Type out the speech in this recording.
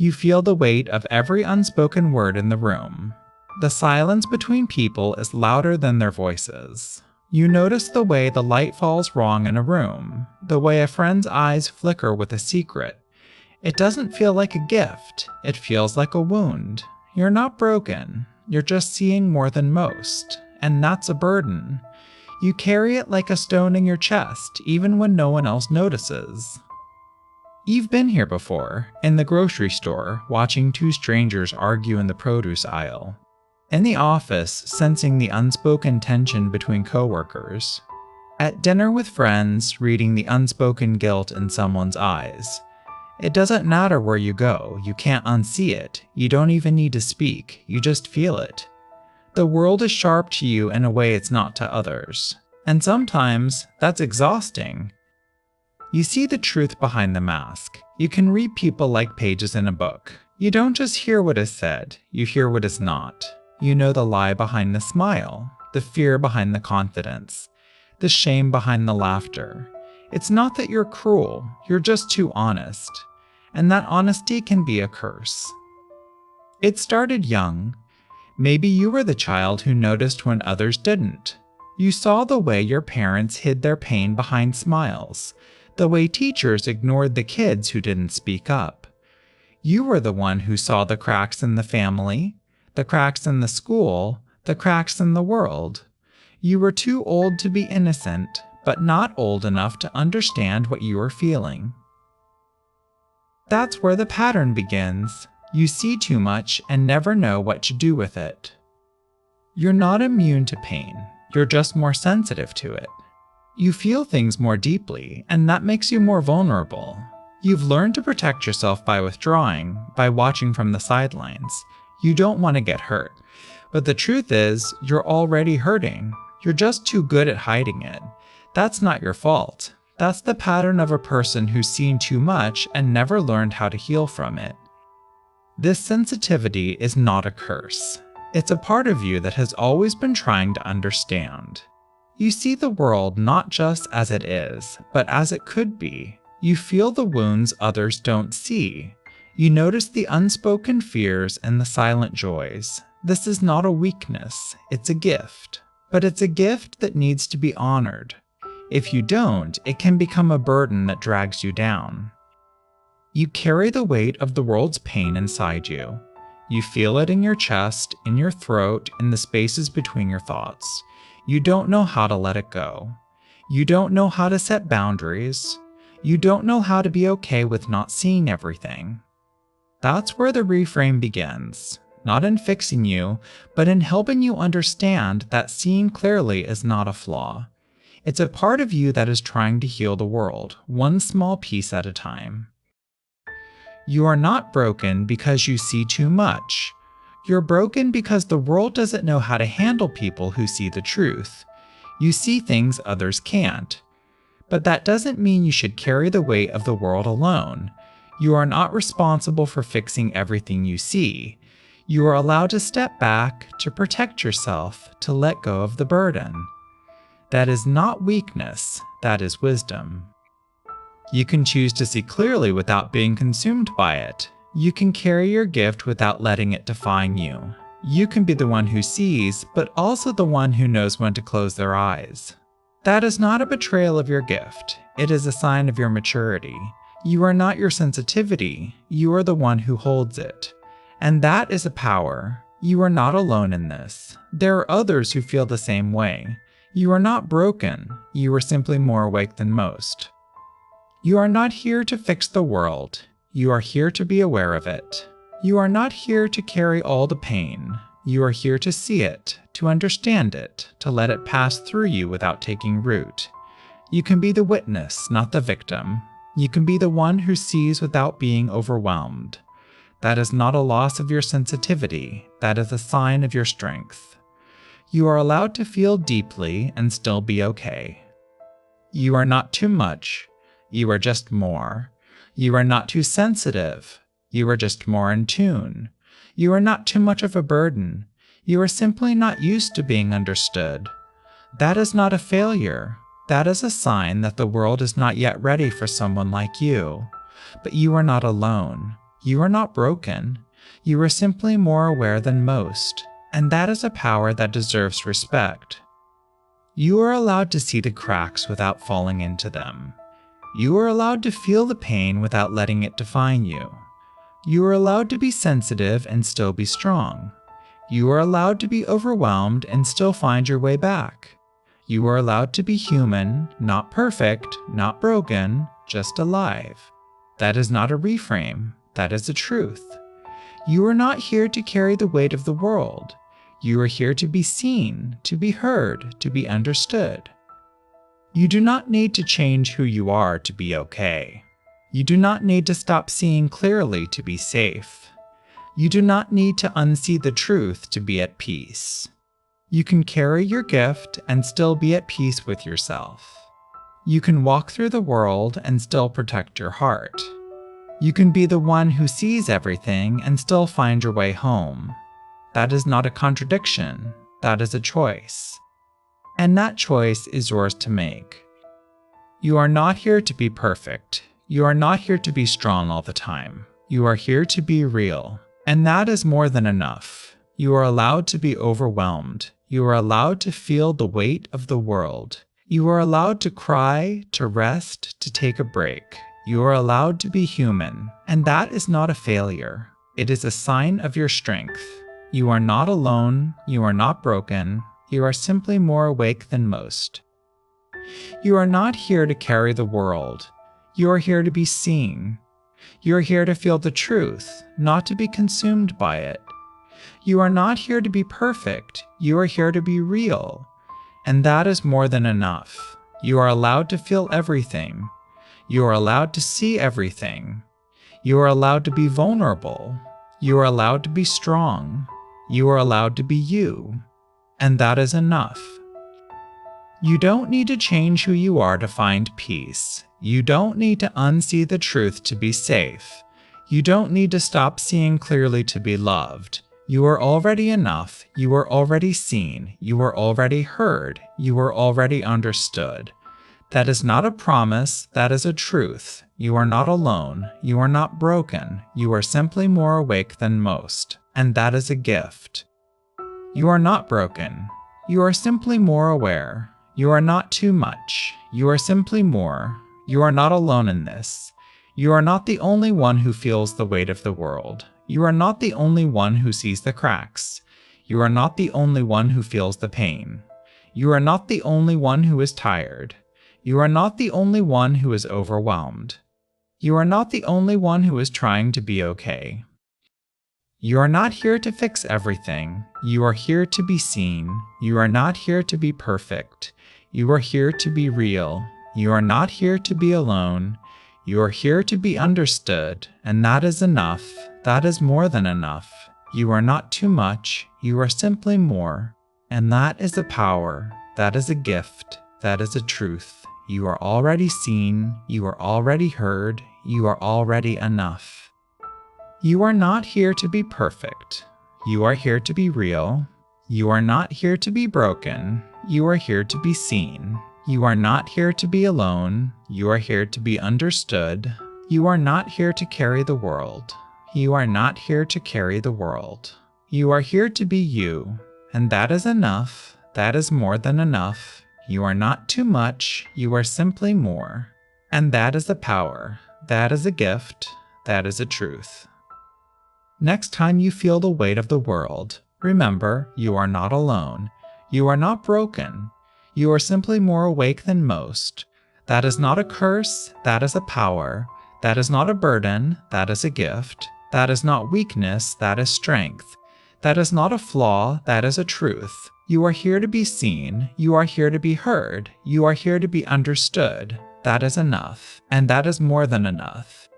You feel the weight of every unspoken word in the room. The silence between people is louder than their voices. You notice the way the light falls wrong in a room, the way a friend's eyes flicker with a secret. It doesn't feel like a gift, it feels like a wound. You're not broken, you're just seeing more than most, and that's a burden. You carry it like a stone in your chest, even when no one else notices. You've been here before, in the grocery store, watching two strangers argue in the produce aisle. In the office, sensing the unspoken tension between coworkers. At dinner with friends, reading the unspoken guilt in someone's eyes. It doesn't matter where you go, you can't unsee it, you don't even need to speak, you just feel it. The world is sharp to you in a way it's not to others. And sometimes, that's exhausting. You see the truth behind the mask. You can read people like pages in a book. You don't just hear what is said, you hear what is not. You know the lie behind the smile, the fear behind the confidence, the shame behind the laughter. It's not that you're cruel, you're just too honest. And that honesty can be a curse. It started young. Maybe you were the child who noticed when others didn't. You saw the way your parents hid their pain behind smiles, the way teachers ignored the kids who didn't speak up. You were the one who saw the cracks in the family, the cracks in the school, the cracks in the world. You were too old to be innocent, but not old enough to understand what you were feeling. That's where the pattern begins. You see too much and never know what to do with it. You're not immune to pain, you're just more sensitive to it. You feel things more deeply, and that makes you more vulnerable. You've learned to protect yourself by withdrawing, by watching from the sidelines. You don't want to get hurt. But the truth is, you're already hurting. You're just too good at hiding it. That's not your fault. That's the pattern of a person who's seen too much and never learned how to heal from it. This sensitivity is not a curse. It's a part of you that has always been trying to understand. You see the world not just as it is, but as it could be. You feel the wounds others don't see. You notice the unspoken fears and the silent joys. This is not a weakness, it's a gift. But it's a gift that needs to be honored. If you don't, it can become a burden that drags you down. You carry the weight of the world's pain inside you. You feel it in your chest, in your throat, in the spaces between your thoughts. You don't know how to let it go. You don't know how to set boundaries. You don't know how to be okay with not seeing everything. That's where the reframe begins. Not in fixing you, but in helping you understand that seeing clearly is not a flaw. It's a part of you that is trying to heal the world, one small piece at a time. You are not broken because you see too much. You're broken because the world doesn't know how to handle people who see the truth. You see things others can't. But that doesn't mean you should carry the weight of the world alone. You are not responsible for fixing everything you see. You are allowed to step back, to protect yourself, to let go of the burden. That is not weakness, that is wisdom. You can choose to see clearly without being consumed by it. You can carry your gift without letting it define you. You can be the one who sees, but also the one who knows when to close their eyes. That is not a betrayal of your gift. It is a sign of your maturity. You are not your sensitivity. You are the one who holds it. And that is a power. You are not alone in this. There are others who feel the same way. You are not broken. You are simply more awake than most. You are not here to fix the world. You are here to be aware of it. You are not here to carry all the pain. You are here to see it, to understand it, to let it pass through you without taking root. You can be the witness, not the victim. You can be the one who sees without being overwhelmed. That is not a loss of your sensitivity. That is a sign of your strength. You are allowed to feel deeply and still be okay. You are not too much. You are just more. You are not too sensitive. You are just more in tune. You are not too much of a burden. You are simply not used to being understood. That is not a failure. That is a sign that the world is not yet ready for someone like you. But you are not alone. You are not broken. You are simply more aware than most, and that is a power that deserves respect. You are allowed to see the cracks without falling into them. You are allowed to feel the pain without letting it define you. You are allowed to be sensitive and still be strong. You are allowed to be overwhelmed and still find your way back. You are allowed to be human, not perfect, not broken, just alive. That is not a reframe, that is a truth. You are not here to carry the weight of the world. You are here to be seen, to be heard, to be understood. You do not need to change who you are to be okay. You do not need to stop seeing clearly to be safe. You do not need to unsee the truth to be at peace. You can carry your gift and still be at peace with yourself. You can walk through the world and still protect your heart. You can be the one who sees everything and still find your way home. That is not a contradiction, that is a choice. And that choice is yours to make. You are not here to be perfect. You are not here to be strong all the time. You are here to be real. And that is more than enough. You are allowed to be overwhelmed. You are allowed to feel the weight of the world. You are allowed to cry, to rest, to take a break. You are allowed to be human. And that is not a failure. It is a sign of your strength. You are not alone. You are not broken. You are simply more awake than most. You are not here to carry the world. You are here to be seen. You are here to feel the truth, not to be consumed by it. You are not here to be perfect. You are here to be real. And that is more than enough. You are allowed to feel everything. You are allowed to see everything. You are allowed to be vulnerable. You are allowed to be strong. You are allowed to be you. And that is enough. You don't need to change who you are to find peace. You don't need to unsee the truth to be safe. You don't need to stop seeing clearly to be loved. You are already enough. You are already seen. You are already heard. You are already understood. That is not a promise, that is a truth. You are not alone. You are not broken. You are simply more awake than most. And that is a gift. You are not broken. You are simply more aware. You are not too much. You are simply more. You are not alone in this. You are not the only one who feels the weight of the world. You are not the only one who sees the cracks. You are not the only one who feels the pain. You are not the only one who is tired. You are not the only one who is overwhelmed. You are not the only one who is trying to be okay. You are not here to fix everything. You are here to be seen. You are not here to be perfect. You are here to be real. You are not here to be alone. You are here to be understood, and that is enough. That is more than enough. You are not too much. You are simply more. And that is a power. That is a gift. That is a truth. You are already seen. You are already heard. You are already enough. You are not here to be perfect. You are here to be real. You are not here to be broken. You are here to be seen. You are not here to be alone. You are here to be understood. You are not here to carry the world. You are not here to carry the world. You are here to be you, and that is enough. That is more than enough. You are not too much. You are simply more. And that is a power. That is a gift. That is a truth. Next time you feel the weight of the world, remember, you are not alone. You are not broken. You are simply more awake than most. That is not a curse, that is a power. That is not a burden, that is a gift. That is not weakness, that is strength. That is not a flaw, that is a truth. You are here to be seen. You are here to be heard. You are here to be understood. That is enough, and that is more than enough.